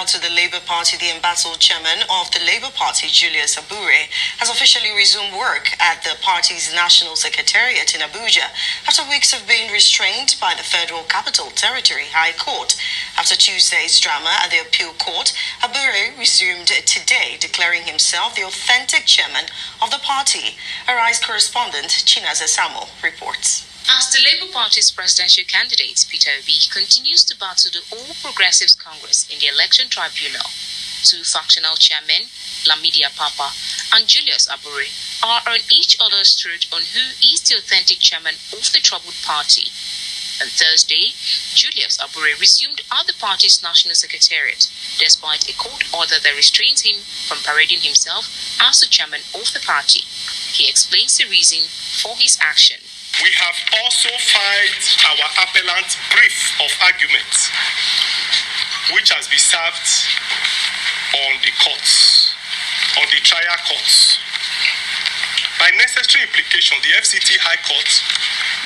Now to the Labour Party, the embattled chairman of the Labour Party, Julius Abure, has officially resumed work at the party's National Secretariat in Abuja after weeks of being restrained by the Federal Capital Territory High Court. After Tuesday's drama at the Appeal Court, Abure resumed today, declaring himself the authentic chairman of the party. Arise correspondent Chinaza Samuel reports. As the Labour Party's presidential candidate, Peter Obi, continues to battle the All Progressives Congress in the election tribunal, two factional chairmen, Lamidi Apapa and Julius Abure, are on each other's throat on who is the authentic chairman of the troubled party. On Thursday, Julius Abure resumed at the party's national secretariat, despite a court order that restrains him from parading himself as the chairman of the party. He explains the reason for his action. We have also filed our appellant brief of argument, which has been served on the courts, on the trial courts. By necessary implication, the FCT High Court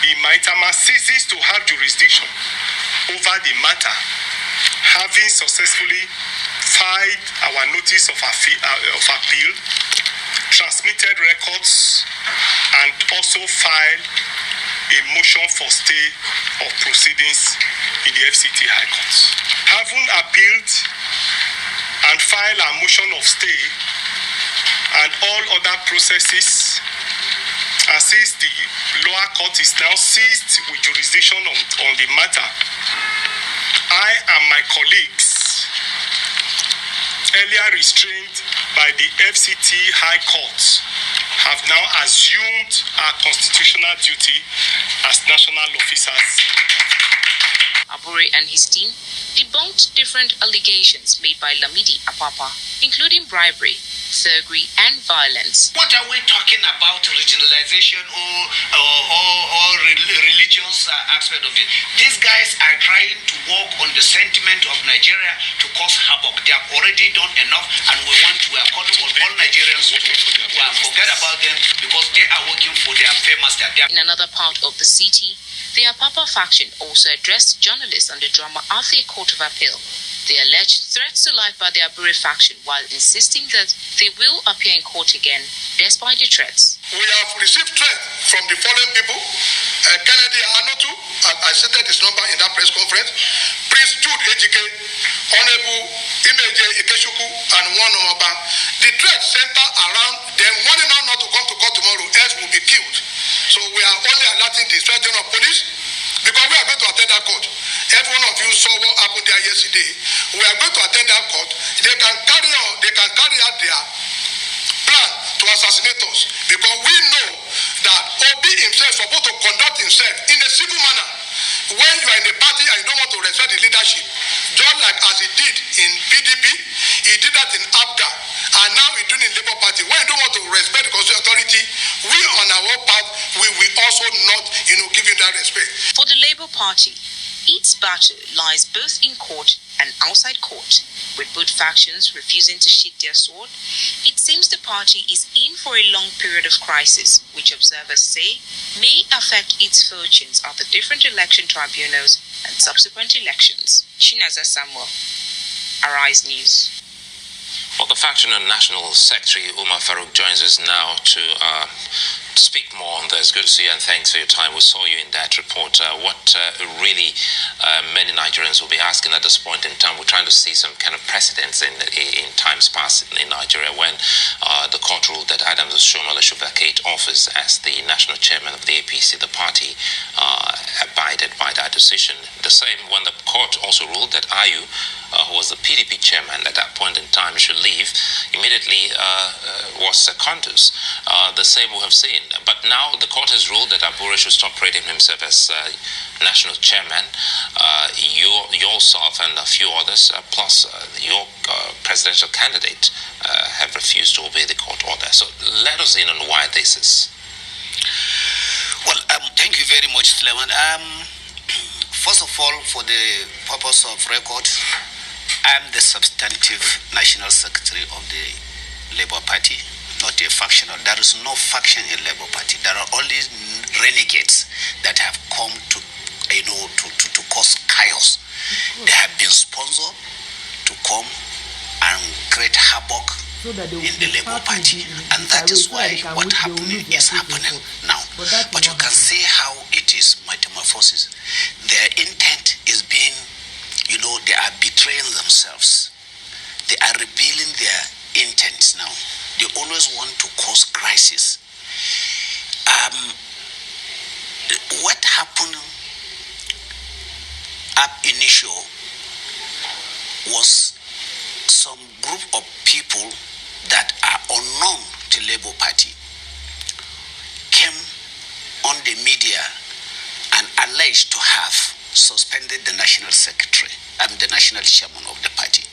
in Maitama ceases to have jurisdiction over the matter, having successfully filed our notice of appeal, transmitted records, and also filed a motion for stay of proceedings in the FCT High Court. Having appealed and filed a motion of stay and all other processes, and since the lower court is now seized with jurisdiction on the matter, I and my colleagues, earlier restrained by the FCT High Court, have now assumed our constitutional duty as national officers. Abure and his team debunked different allegations made by Lamidi Apapa, including bribery, thuggery, and violence. What are we talking about? Regionalization or religious aspect of it? These guys are trying to work on the sentiment of Nigeria to cause havoc. They have already done enough, and we are calling on all Nigerians to forget about them because they are working for their famous. In another part of the city, the Apapa faction also addressed journalists on the drama at the Court of Appeal. They alleged threats to life by the Abure faction while insisting that they will appear in court again despite the threats. We have received threats from the following people. Kennedy Anotu, I stated his number in that press conference. Prince Jude Ejike, Honorable Imeje Ikeshuku, and one Omaba. The threats center around them wanting us not to come to court tomorrow, else we'll be killed. So we are only alerting the Inspector General of Police because we are going to attend that court. Every one of you saw what happened there yesterday. We are going to attend that court. They can carry out their plan to assassinate us because we know that Obi himself is supposed to conduct himself in a civil manner. When you are in a party and you don't want to respect the leadership, just like as he did in PDP, he did that in APGA, and now he's doing in Labour Party. When you don't want to respect the constitutional authority, we on our part, we will also not, give you that respect. For the Labour Party, its battle lies both in court and outside court, with both factions refusing to sheath their sword. It seems the party is in for a long period of crisis, which observers say may affect its fortunes at the different election tribunals and subsequent elections. Chinaza Samuel, Arise News. Well, the faction and National Secretary Umar Farouk joins us now to speak more on this. Good to see you and thanks for your time. We saw you in that report. What really many Nigerians will be asking at this point in time, we're trying to see some kind of precedents in times past in Nigeria when the court ruled that Adams Oshiomhole should vacate office as the national chairman of the APC. The party abided by that decision. The same when the court also ruled that Ayu, who was the PDP chairman at that point in time, should leave, immediately was secondus. The same we have seen. But now the court has ruled that Abure should stop parading himself as national chairman. Yourself and a few others, plus your presidential candidate, have refused to obey the court order. So let us in on why this is. Well, thank you very much, Suleiman. First of all, for the purpose of record, I'm the substantive national secretary of the Labour Party, not a factional. There is no faction in Labour Party. There are only renegades that have come to cause chaos. They have been sponsored to come and create havoc in the Labour Party. And that is why what happening is happening now. But you can see how it is metamorphosis. Their intent is being, they are betraying themselves. They are revealing their intents now. They always want to cause crisis. What happened up initial was some group of people that are unknown to Labour Party came on the media and alleged to have suspended the national secretary and the national chairman of the party.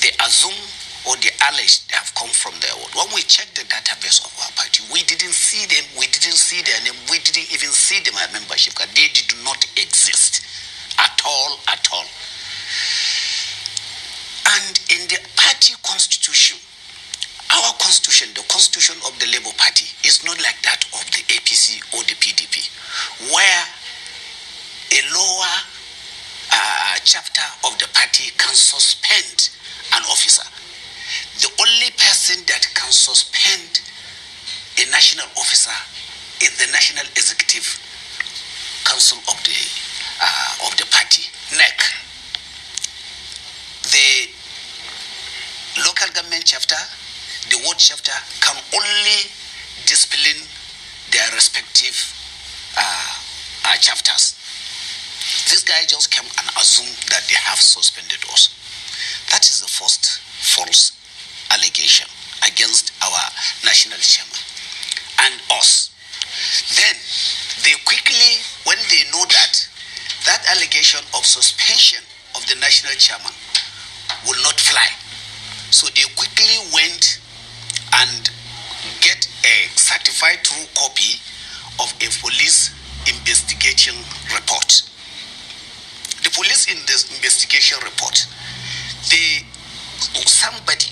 They assume or they allege they have come from their word. When we checked the database of our party, we didn't see them, we didn't see their name, we didn't even see them at membership card. They did not exist at all. And in the party constitution, our constitution, the constitution of the Labour Party, is not like that of the APC or the PDP, where a lower chapter of the party can suspend an officer. The only person that can suspend a national officer is the National Executive Council of the party, NEC. The local government chapter, the ward chapter, can only discipline their respective chapters. This guy just came and assumed that they have suspended us. That is the first false allegation against our national chairman and us. Then they quickly, when they know that allegation of suspension of the national chairman will not fly, so they quickly went and get a certified true copy of a police investigation report. The police in this investigation report, somebody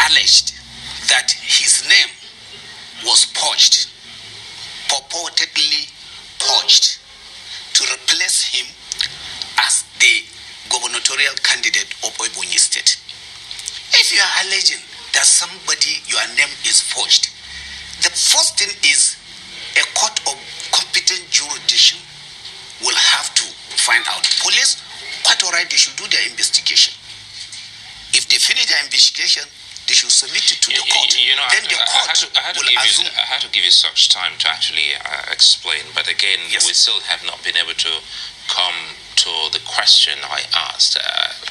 alleged that his name was purportedly purged to replace him as the gubernatorial candidate of Ebonyi State. If you are alleging that your name is forged, the first thing is a court of competent jurisdiction will have to find out. Police, quite all right, they should do their investigation. If they finish their investigation, they should submit it to the court. Then the court will assume. I had to give you such time to actually explain, but again, Yes. we still have not been able to come to the question I asked,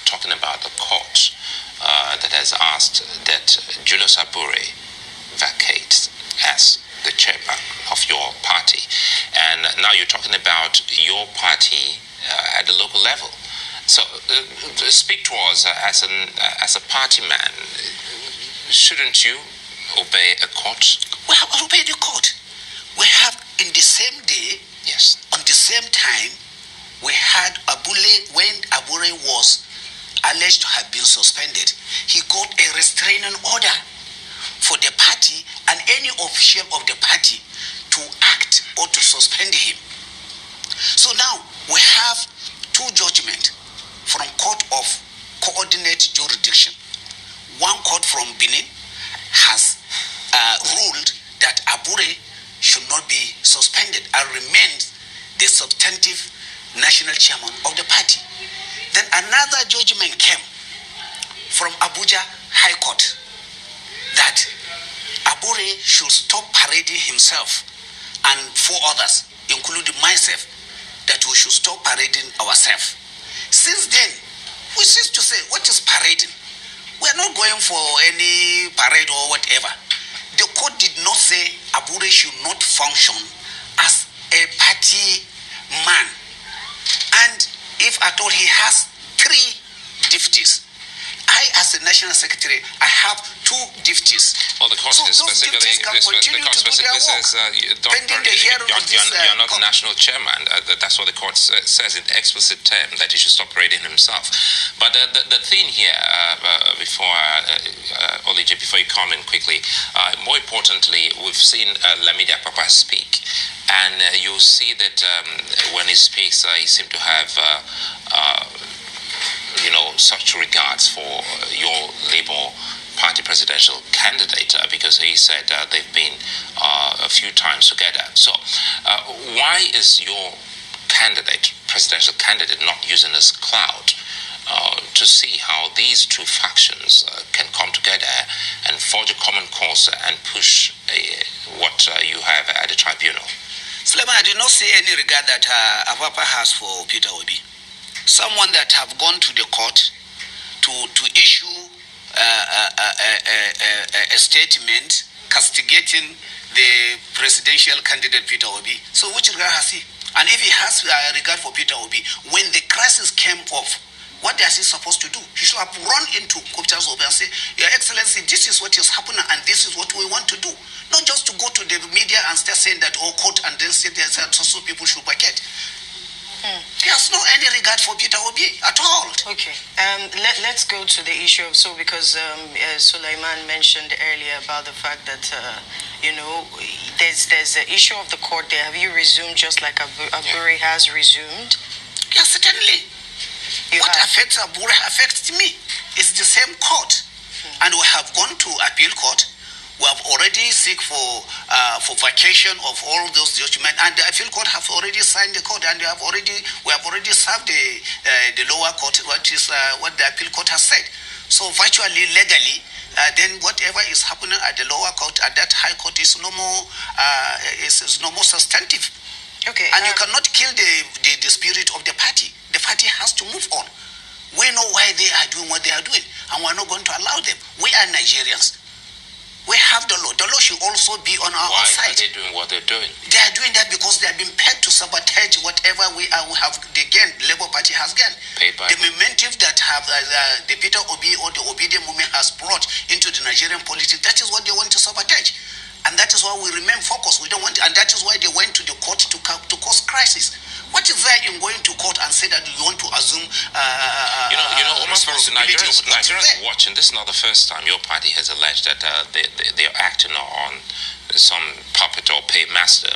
talking about the court that has asked that Julius Abure vacates as the chairman of your party. And now you're talking about your party at the local level. So speak to us as a party man. Shouldn't you obey a court? We have obeyed the court. We have, in the same day, Yes. on the same time, we had Abule, when Abure was alleged to have been suspended, he got a restraining order for the party and any official of the party to act or to suspend him. So now we have two judgments from Court of Coordinate Jurisdiction. One court from Benin has ruled that Abure should not be suspended and remains the substantive national chairman of the party. Then another judgment came from Abuja High Court that Abure should stop parading himself and four others, including myself, that we should stop parading ourselves. Since then, we cease to say, what is parading? We are not going for any parade or whatever. The court did not say Abure should not function as a party man. And if at all he has 3 duties. I, as the national secretary, I have 2 duties. Well, the court So says those specifically, duties can continue to do their work. Pending the hearing of this you're not the court. national chairman. That's what the court says in explicit term, that he should stop parading himself. But the thing here, before Olije, before you come in quickly, more importantly, we've seen Lamidi Apapa speak, and you'll see that when he speaks, he seems to have such regards for your Labour Party presidential candidate because he said they've been a few times together. So why is your presidential candidate, not using this cloud to see how these two factions can come together and forge a common cause and push what you have at the tribunal? Suleiman, I did not see any regard that Apapa has for Peter Obi. Someone that have gone to the court to issue a statement castigating the presidential candidate Peter Obi. So which regard has he? And if he has regard for Peter Obi, when the crisis came off, what is he supposed to do? He should have run into Peter Obi and say, Your Excellency, this is what is happening and this is what we want to do. Not just to go to the media and start saying that, court, and then say that so people should vacate. He has no any regard for Peter Obi at all. Okay. Let's go to the issue of because Sulaiman mentioned earlier about the fact that there's the issue of the court there. Have you resumed just like Aburi has resumed? Yes, certainly. What affects Aburi affects me. It's the same court, and we have gone to appeal court. We have already seek for vacation of all those judgments, and the appeal court have already signed the court, and we have already served the lower court what the appeal court has said. So virtually legally, then whatever is happening at the lower court, at that high court, is no more substantive. Okay. And you cannot kill the spirit of the party. The party has to move on. We know why they are doing what they are doing, and we are not going to allow them. We are Nigerians. We have the law. The law should also be on our own side. Why are they doing what they're doing? They are doing that because they have been paid to sabotage whatever we have gained. The Labour Party has gained. The momentum that have the Peter Obi or the Obedient movement has brought into the Nigerian politics, that is what they want to sabotage. And that is why we remain focused. We don't want, and that is why they went to the court to cause crisis. What is there in going to court and say that you want to assume almost Nigerians watching, this is not the first time your party has alleged that they are acting on some puppet or paymaster.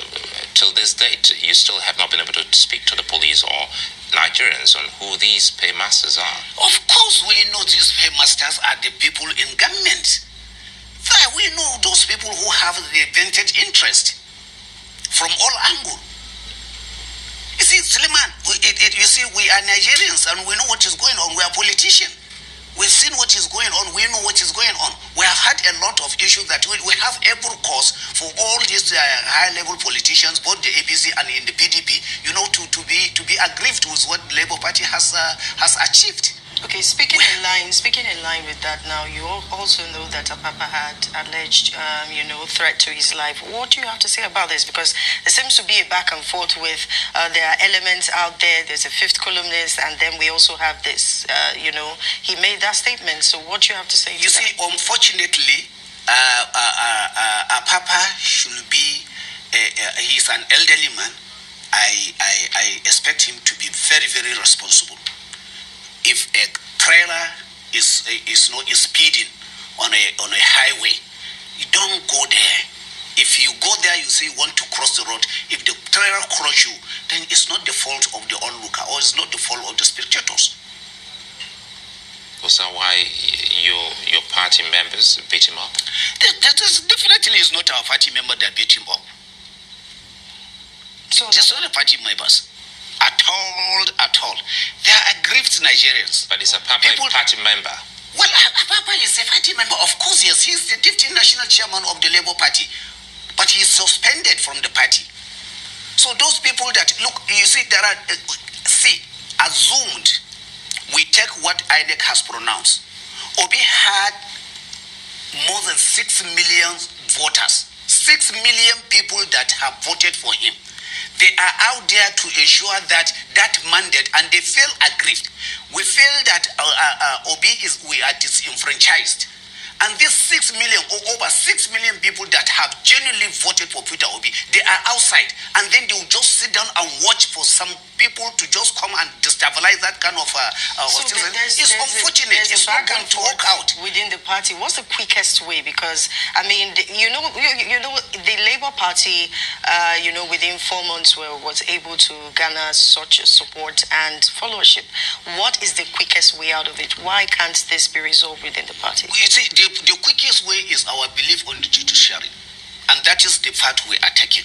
Till this date, you still have not been able to speak to the police or Nigerians on who these paymasters are. Of course, we know these paymasters are the people in government. We know those people who have the vested interest from all angles. You see, Suleiman, you see, we are Nigerians and we know what is going on. We are politicians. We've seen what is going on. We know what is going on. We have had a lot of issues that we have every cause for all these high-level politicians, both the APC and in the PDP, to be aggrieved with what the Labour Party has achieved. Okay, speaking in line with that now, you also know that Apapa had alleged, threat to his life. What do you have to say about this? Because there seems to be a back and forth with, there are elements out there, there's a fifth columnist, and then we also have this, he made that statement. So what do you have to say to that? You see, unfortunately, Apapa should be, he's an elderly man. I expect him to be very, very responsible. If a trailer is speeding on a highway, you don't go there. If you go there, you say you want to cross the road. If the trailer crosses you, then it's not the fault of the onlooker, or it's not the fault of the spectators. Was that why your party members beat him up? That definitely is not our party member that beat him up. So it's not the party members. At all. They are aggrieved Nigerians. But is Apapa a party member? Well, Apapa is a party member. Of course, yes. He's the deputy national chairman of the Labour Party. But he's suspended from the party. So those people that, look, you see, assumed, we take what INEC has pronounced. Obi had more than 6 million voters. 6 million people that have voted for him. They are out there to ensure that mandate, and they feel aggrieved. We feel that we are disenfranchised. And these 6 million or over 6 million people that have genuinely voted for Peter Obi, they are outside. And then they will just sit down and watch for some people to just come and destabilize that kind of it's unfortunate. It's not going to work out within the party. What's the quickest way? Because I mean, the Labour Party, within 4 months was able to garner such support and followership. What is the quickest way out of it? Why can't this be resolved within the party? You see, the quickest way is our belief on the judiciary, and that is the path we are taking.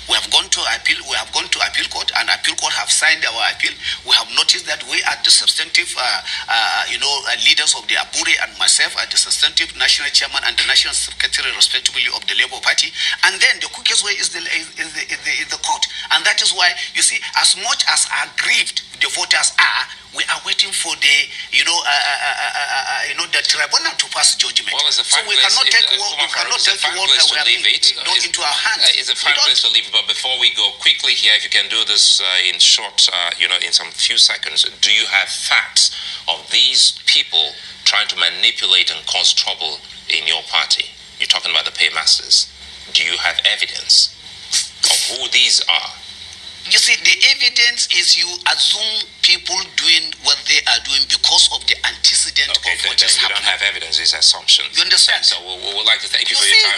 We have gone to appeal. We have gone to appeal court, and appeal court have signed our appeal. We have noticed that we are the substantive, leaders of the Abure, and myself are the substantive national chairman and the national secretary, respectively, of the Labour Party. And then the quickest way is the court, and that is why you see, as much as aggrieved the voters are, we are waiting for the the tribunal to pass judgment. Well, so we cannot take the world into our hands. It's a fine place to leave it. But before we go, quickly here, if you can do this in short, in some few seconds, do you have facts of these people trying to manipulate and cause trouble in your party? You're talking about the paymasters. Do you have evidence of who these are? You see, the evidence is you assume people doing what they are doing because of the antecedent of what is happening. You don't have evidence, it's assumptions. You understand? So we would like to thank you for your time.